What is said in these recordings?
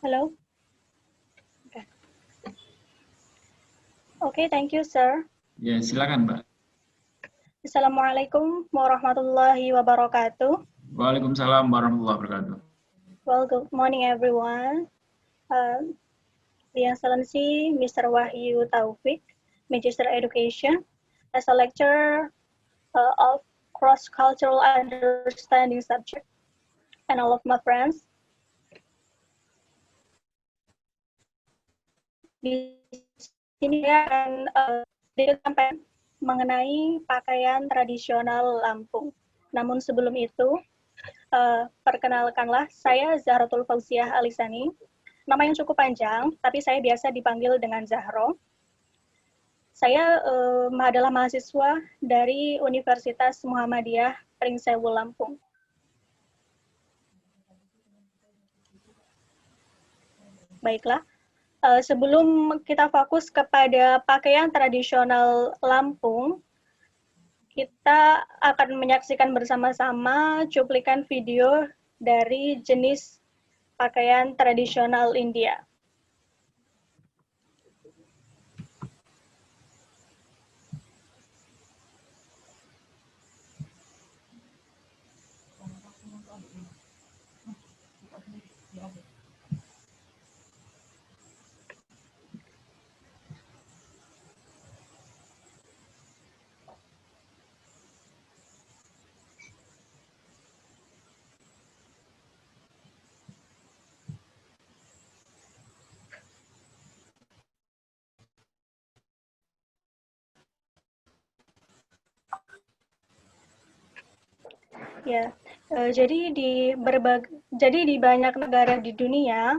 Hello. Okay. Okay, thank you, sir. Ya, silakan, Mbak. Assalamualaikum warahmatullahi wabarakatuh. Waalaikumsalam warahmatullahi wabarakatuh. Well, good morning, everyone. The Excellency, Mr. Wahyu Taufik, Magister Education, as a lecturer of cross-cultural understanding subject, and all of my friends. Di sini saya akan sedikit sampaikan mengenai pakaian tradisional Lampung. Namun sebelum itu, perkenalkanlah saya Zahratul Fauziah Alisani. Nama yang cukup panjang, tapi saya biasa dipanggil dengan Zahro. Saya adalah mahasiswa dari Universitas Muhammadiyah Pringsewu Lampung. Baiklah, sebelum kita fokus kepada pakaian tradisional Lampung, kita akan menyaksikan bersama-sama cuplikan video dari jenis pakaian tradisional India. Ya, jadi di banyak negara di dunia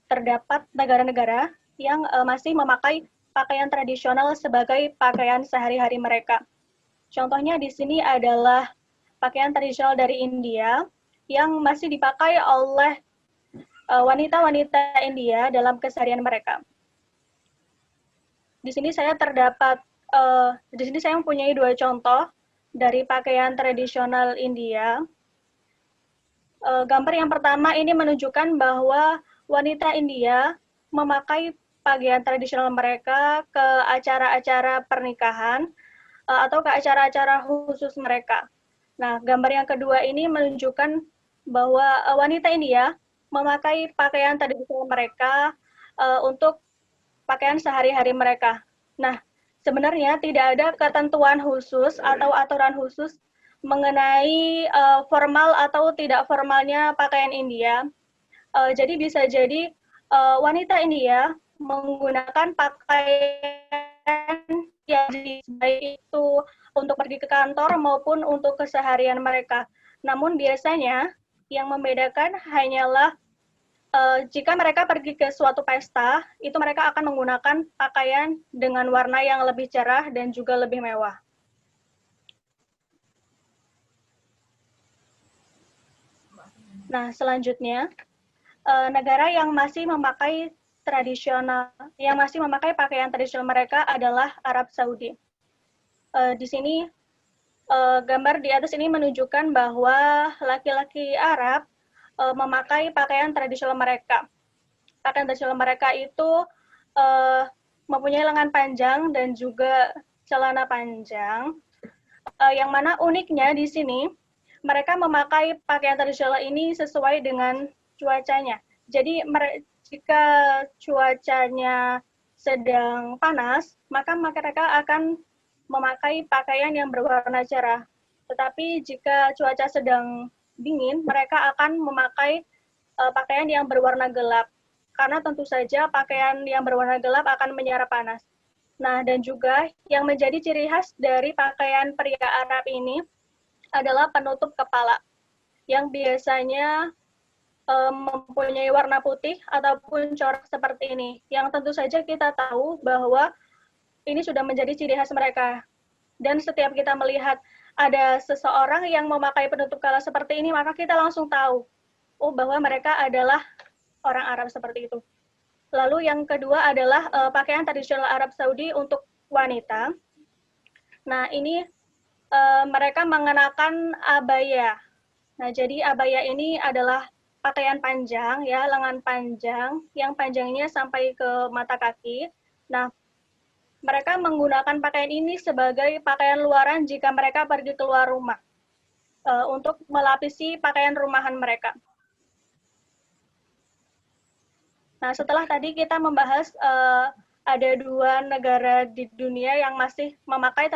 terdapat negara-negara yang masih memakai pakaian tradisional sebagai pakaian sehari-hari mereka. Contohnya di sini adalah pakaian tradisional dari India yang masih dipakai oleh wanita-wanita India dalam keseharian mereka. Di sini saya mempunyai dua contoh dari pakaian tradisional India. Gambar yang pertama ini menunjukkan bahwa wanita India memakai pakaian tradisional mereka ke acara-acara pernikahan atau ke acara-acara khusus mereka. Nah, gambar yang kedua ini menunjukkan bahwa wanita India memakai pakaian tradisional mereka untuk pakaian sehari-hari mereka. Nah, sebenarnya tidak ada ketentuan khusus atau aturan khusus mengenai formal atau tidak formalnya pakaian India. Jadi bisa jadi wanita India menggunakan pakaian yang baik itu untuk pergi ke kantor maupun untuk keseharian mereka. Namun biasanya yang membedakan hanyalah jika mereka pergi ke suatu pesta, itu mereka akan menggunakan pakaian dengan warna yang lebih cerah dan juga lebih mewah. Nah, selanjutnya, negara yang masih memakai pakaian tradisional mereka adalah Arab Saudi. Di sini, gambar di atas ini menunjukkan bahwa laki-laki Arab memakai pakaian tradisional mereka. Pakaian tradisional mereka itu mempunyai lengan panjang dan juga celana panjang. Yang mana uniknya di sini, mereka memakai pakaian tradisional ini sesuai dengan cuacanya. Jadi jika cuacanya sedang panas, maka mereka akan memakai pakaian yang berwarna cerah. Tetapi jika cuaca sedang dingin, mereka akan memakai pakaian yang berwarna gelap. Karena tentu saja pakaian yang berwarna gelap akan menyerap panas. Nah, dan juga yang menjadi ciri khas dari pakaian pria Arab ini adalah penutup kepala, yang biasanya mempunyai warna putih ataupun corak seperti ini. Yang tentu saja kita tahu bahwa ini sudah menjadi ciri khas mereka. Dan setiap kita melihat ada seseorang yang memakai penutup kepala seperti ini, maka kita langsung tahu, bahwa mereka adalah orang Arab seperti itu. Lalu yang kedua adalah pakaian tradisional Arab Saudi untuk wanita. Nah, ini mereka mengenakan abaya. Nah, jadi abaya ini adalah pakaian panjang, ya, lengan panjang, yang panjangnya sampai ke mata kaki. Nah, mereka menggunakan pakaian ini sebagai pakaian luaran jika mereka pergi keluar rumah, untuk melapisi pakaian rumahan mereka. Nah, setelah tadi kita membahas ada 2 negara di dunia yang masih memakai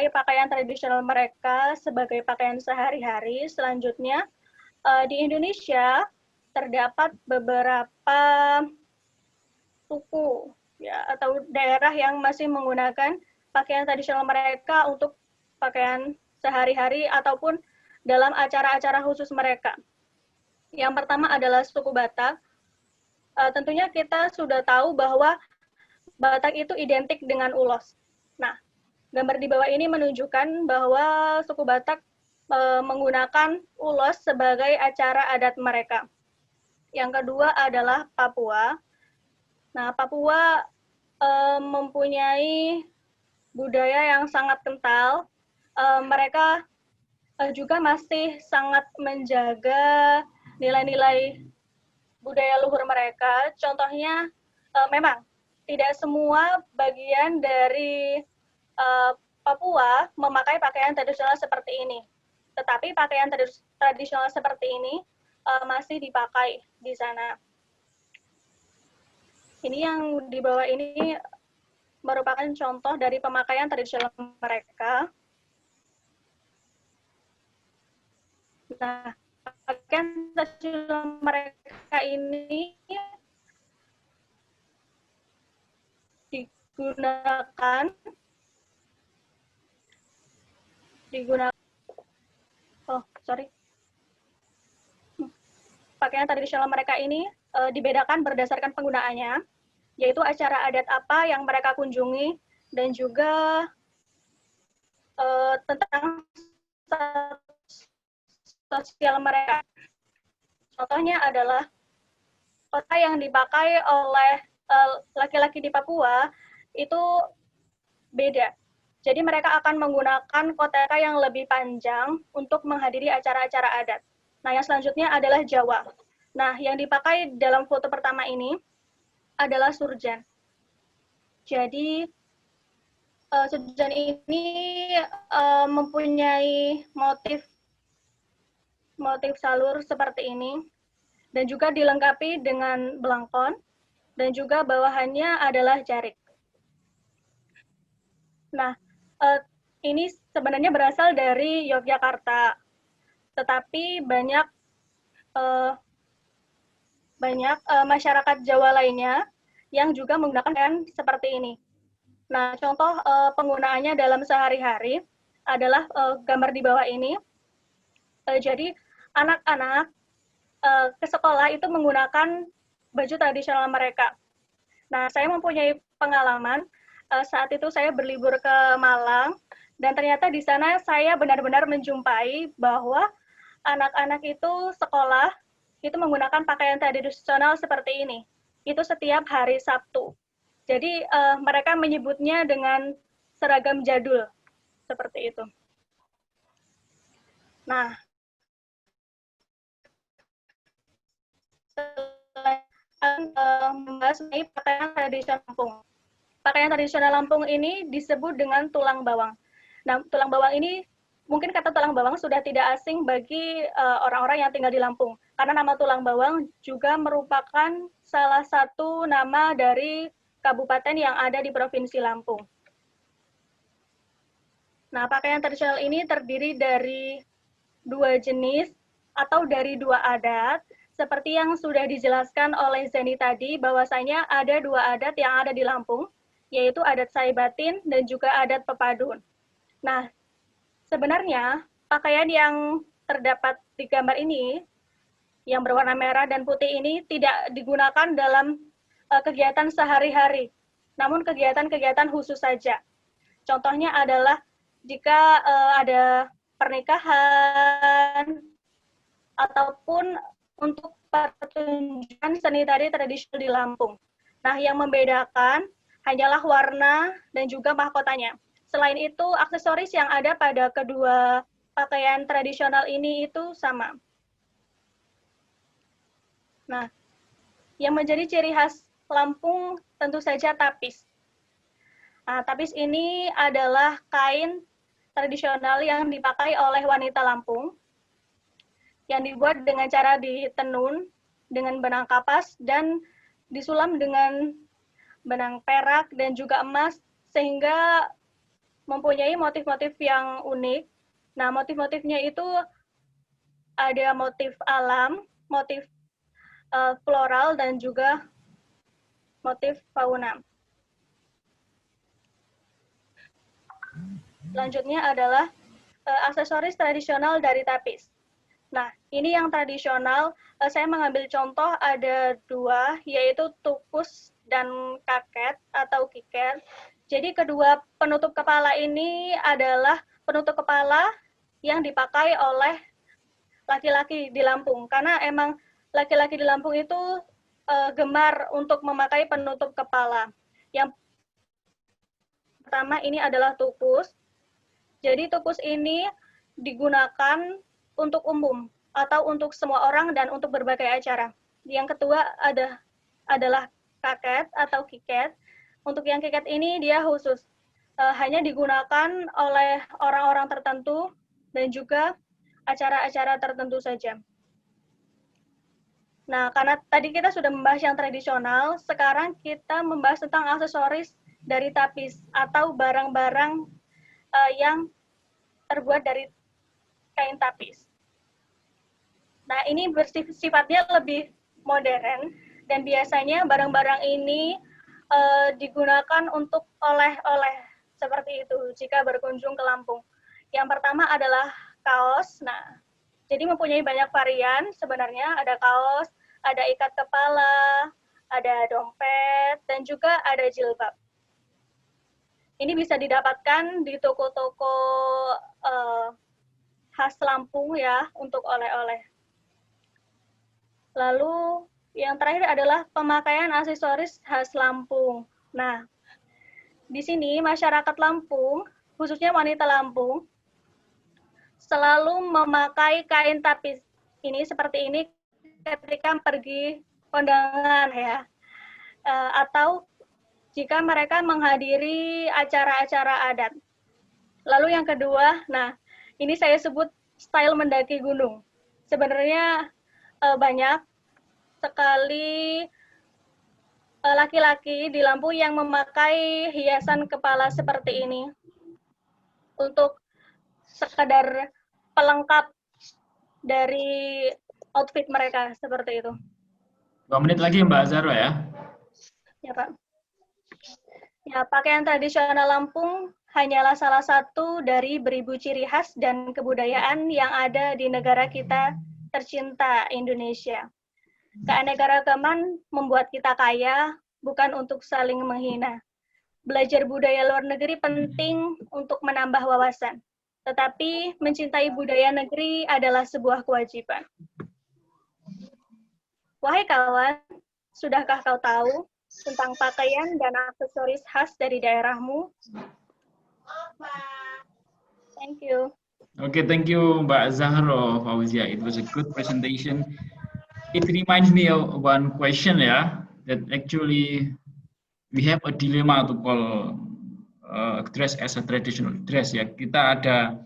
pakaian tradisional mereka sebagai pakaian sehari-hari. Selanjutnya, di Indonesia terdapat beberapa suku, ya, atau daerah yang masih menggunakan pakaian tradisional mereka untuk pakaian sehari-hari ataupun dalam acara-acara khusus mereka. Yang pertama adalah suku Batak. Tentunya kita sudah tahu bahwa Batak itu identik dengan ulos. Nah, gambar di bawah ini menunjukkan bahwa suku Batak menggunakan ulos sebagai acara adat mereka. Yang kedua adalah Papua. Nah, Papua mempunyai budaya yang sangat kental. Mereka juga masih sangat menjaga nilai-nilai budaya luhur mereka. Contohnya, memang tidak semua bagian dari Papua memakai pakaian tradisional seperti ini. Tetapi pakaian tradisional seperti ini masih dipakai di sana. Ini yang di bawah ini merupakan contoh dari pemakaian tradisional mereka. Nah, pakaian tradisional mereka ini digunakan pakaian tradisional mereka ini dibedakan berdasarkan penggunaannya, yaitu acara adat apa yang mereka kunjungi dan juga tentang sosial mereka. Contohnya adalah kota yang dipakai oleh laki-laki di Papua itu beda. Jadi mereka akan menggunakan koteka yang lebih panjang untuk menghadiri acara-acara adat. Nah, yang selanjutnya adalah Jawa. Nah, yang dipakai dalam foto pertama ini adalah surjan. Jadi, surjan ini mempunyai motif salur seperti ini, dan juga dilengkapi dengan belangkon, dan juga bawahannya adalah jarik. Nah, ini sebenarnya berasal dari Yogyakarta, tetapi banyak masyarakat Jawa lainnya yang juga menggunakan seperti ini. Nah, contoh penggunaannya dalam sehari-hari adalah gambar di bawah ini. Jadi, anak-anak ke sekolah itu menggunakan baju tradisional mereka. Nah, saya mempunyai pengalaman saat itu saya berlibur ke Malang, dan ternyata di sana saya benar-benar menjumpai bahwa anak-anak itu sekolah itu menggunakan pakaian tradisional seperti ini. Itu setiap hari Sabtu. Jadi mereka menyebutnya dengan seragam jadul, seperti itu. Nah, membahas mengenai pakaian tradisional Lampung. Pakaian tradisional Lampung ini disebut dengan tulang bawang. Nah, tulang bawang ini mungkin kata tulang bawang sudah tidak asing bagi orang-orang yang tinggal di Lampung, karena nama tulang bawang juga merupakan salah satu nama dari kabupaten yang ada di Provinsi Lampung. Nah, pakaian tradisional ini terdiri dari 2 jenis atau dari 2 adat, seperti yang sudah dijelaskan oleh Zeni tadi, bahwasanya ada 2 adat yang ada di Lampung, yaitu adat Saibatin dan juga adat Pepadun. Nah, sebenarnya pakaian yang terdapat di gambar ini, yang berwarna merah dan putih ini tidak digunakan dalam kegiatan sehari-hari, namun kegiatan-kegiatan khusus saja. Contohnya adalah jika ada pernikahan ataupun untuk pertunjukan seni tari tradisional di Lampung. Nah, yang membedakan hanyalah warna dan juga mahkotanya. Selain itu, aksesoris yang ada pada kedua pakaian tradisional ini itu sama. Nah, yang menjadi ciri khas Lampung tentu saja tapis. Nah, tapis ini adalah kain tradisional yang dipakai oleh wanita Lampung, yang dibuat dengan cara ditenun dengan benang kapas dan disulam dengan benang perak dan juga emas, sehingga mempunyai motif-motif yang unik. Nah, motif-motifnya itu ada motif alam, motif floral, dan juga motif fauna. Selanjutnya adalah aksesoris tradisional dari tapis. Nah, ini yang tradisional, saya mengambil contoh ada dua, yaitu tukus dan kaket atau kiker. Jadi kedua penutup kepala ini adalah penutup kepala yang dipakai oleh laki-laki di Lampung. Karena emang laki-laki di Lampung itu gemar untuk memakai penutup kepala. Yang pertama ini adalah tukus. Jadi tukus ini digunakan untuk umum atau untuk semua orang dan untuk berbagai acara. Yang kedua adalah kaket atau kiket. Untuk yang kiket ini dia khusus, hanya digunakan oleh orang-orang tertentu dan juga acara-acara tertentu saja. Nah, karena tadi kita sudah membahas yang tradisional, sekarang kita membahas tentang aksesoris dari tapis atau barang-barang yang terbuat dari kain tapis. Nah, ini bersifatnya lebih modern dan biasanya barang-barang ini digunakan untuk oleh-oleh seperti itu jika berkunjung ke Lampung. Yang pertama adalah kaos. Nah, jadi mempunyai banyak varian sebenarnya. Ada kaos, ada ikat kepala, ada dompet, dan juga ada jilbab. Ini bisa didapatkan di toko-toko khas Lampung ya, untuk oleh-oleh. Lalu yang terakhir adalah pemakaian aksesoris khas Lampung. Nah, di sini masyarakat Lampung, khususnya wanita Lampung, selalu memakai kain tapis ini seperti ini ketika pergi kondangan ya, atau jika mereka menghadiri acara-acara adat. Lalu yang kedua, nah ini saya sebut style mendaki gunung. Sebenarnya banyak sekali laki-laki di Lampung yang memakai hiasan kepala seperti ini untuk sekedar pelengkap dari outfit mereka seperti itu. 2 menit lagi Mbak Zahra ya. Ya Pak. Ya, pakaian tradisional Lampung hanyalah salah satu dari beribu ciri khas dan kebudayaan yang ada di negara kita tercinta Indonesia. Keanekaragaman membuat kita kaya, bukan untuk saling menghina. Belajar budaya luar negeri penting untuk menambah wawasan, tetapi mencintai budaya negeri adalah sebuah kewajiban. Wahai kawan, sudahkah kau tahu tentang pakaian dan aksesoris khas dari daerahmu? Thank you. Okay, thank you Mbak Zahra Fauzia. It was a good presentation. It reminds me of one question ya, that actually we have a dilemma to call dress as a traditional dress ya. Kita ada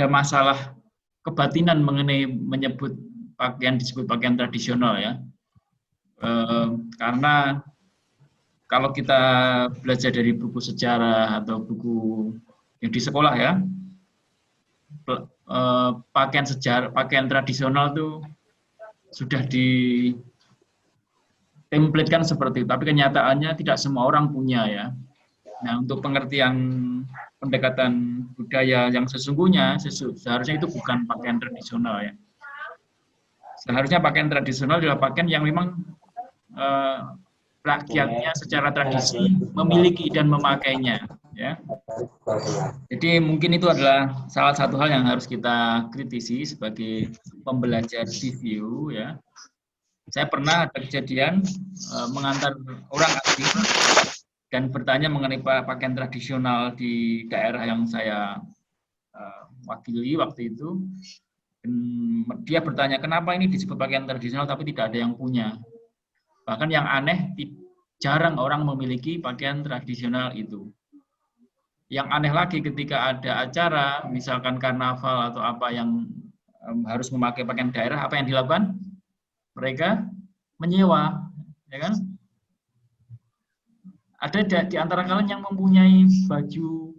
masalah kebatinan mengenai menyebut pakaian disebut pakaian tradisional ya. Karena kalau kita belajar dari buku sejarah atau buku yang di sekolah ya, pakaian tradisional itu sudah ditemplatekan seperti itu, tapi kenyataannya tidak semua orang punya ya. Nah, untuk pengertian pendekatan budaya yang sesungguhnya, seharusnya itu bukan pakaian tradisional ya. Seharusnya pakaian tradisional adalah pakaian yang memang rakyatnya secara tradisi memiliki dan memakainya ya. Jadi mungkin itu adalah salah satu hal yang harus kita kritisi sebagai pembelajar review ya. Saya pernah ada kejadian mengantar orang asing dan bertanya mengenai pakaian tradisional di daerah yang saya wakili waktu itu. Dia bertanya, kenapa ini disebut pakaian tradisional tapi tidak ada yang punya? Bahkan yang aneh, jarang orang memiliki pakaian tradisional itu. Yang aneh lagi ketika ada acara, misalkan karnaval atau apa yang harus memakai pakaian daerah, apa yang dilakukan? Mereka menyewa, ya kan? Ada di antara kalian yang mempunyai baju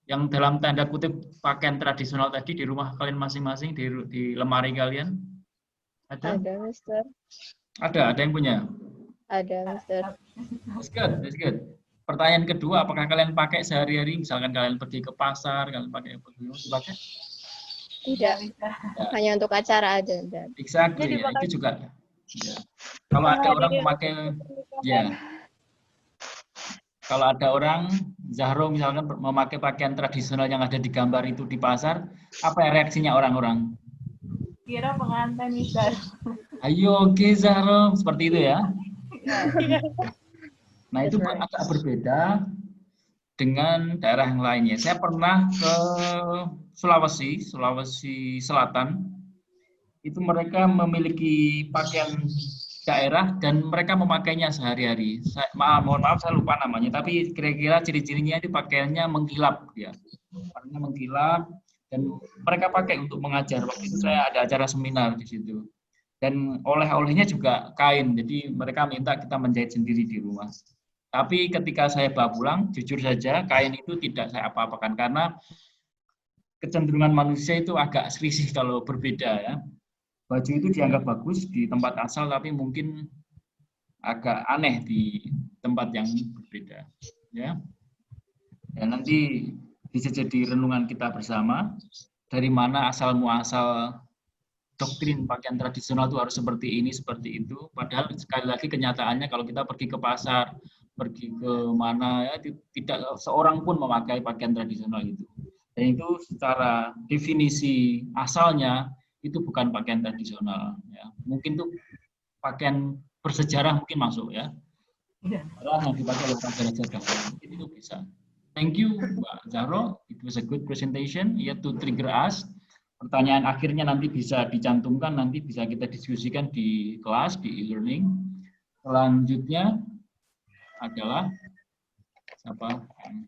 yang dalam tanda kutip pakaian tradisional tadi di rumah kalian masing-masing, di lemari kalian? Ada? Ada, Mister. Ada yang punya? Ada, Mister. That's good, that's good. Pertanyaan kedua, apakah kalian pakai sehari-hari? Misalkan kalian pergi ke pasar, kalian pakai baju dipakai? Tidak. Hanya untuk acara aja. Exactly, ya, itu juga. Ya. Kalau ada orang memakai, ya. Kalau ada orang, Zahro misalkan memakai pakaian tradisional yang ada di gambar itu di pasar, apa ya reaksinya orang-orang? Kira pengantin Mister. Ayo, oke Zahro, seperti itu ya. Nah itu agak berbeda dengan daerah yang lainnya. Saya pernah ke Sulawesi Selatan, itu mereka memiliki pakaian daerah dan mereka memakainya sehari-hari. Mohon maaf saya lupa namanya, tapi kira-kira ciri-cirinya itu pakaiannya mengkilap ya. Warnanya mengkilap dan mereka pakai untuk mengajar. Waktu itu saya ada acara seminar di situ. Dan oleh-olehnya juga kain. Jadi mereka minta kita menjahit sendiri di rumah. Tapi ketika saya bawa pulang, jujur saja kain itu tidak saya apa-apakan karena kecenderungan manusia itu agak selisih kalau berbeda ya. Baju itu dianggap bagus di tempat asal, tapi mungkin agak aneh di tempat yang berbeda. Ya. Dan nanti bisa jadi renungan kita bersama, dari mana asal muasal doktrin pakaian tradisional itu harus seperti ini, seperti itu. Padahal sekali lagi kenyataannya kalau kita pergi ke pasar, pergi ke mana, ya, tidak seorang pun memakai pakaian tradisional itu. Dan itu secara definisi asalnya, itu bukan pakaian tradisional ya. Mungkin tuh pakaian bersejarah mungkin masuk ya. Yang dipakai oleh raja-raja dahulu mungkin itu bisa. Thank you Mbak Zahro, it was a good presentation ya, to trigger us. Pertanyaan akhirnya nanti bisa dicantumkan, nanti bisa kita diskusikan di kelas, di e-learning. Selanjutnya adalah siapa?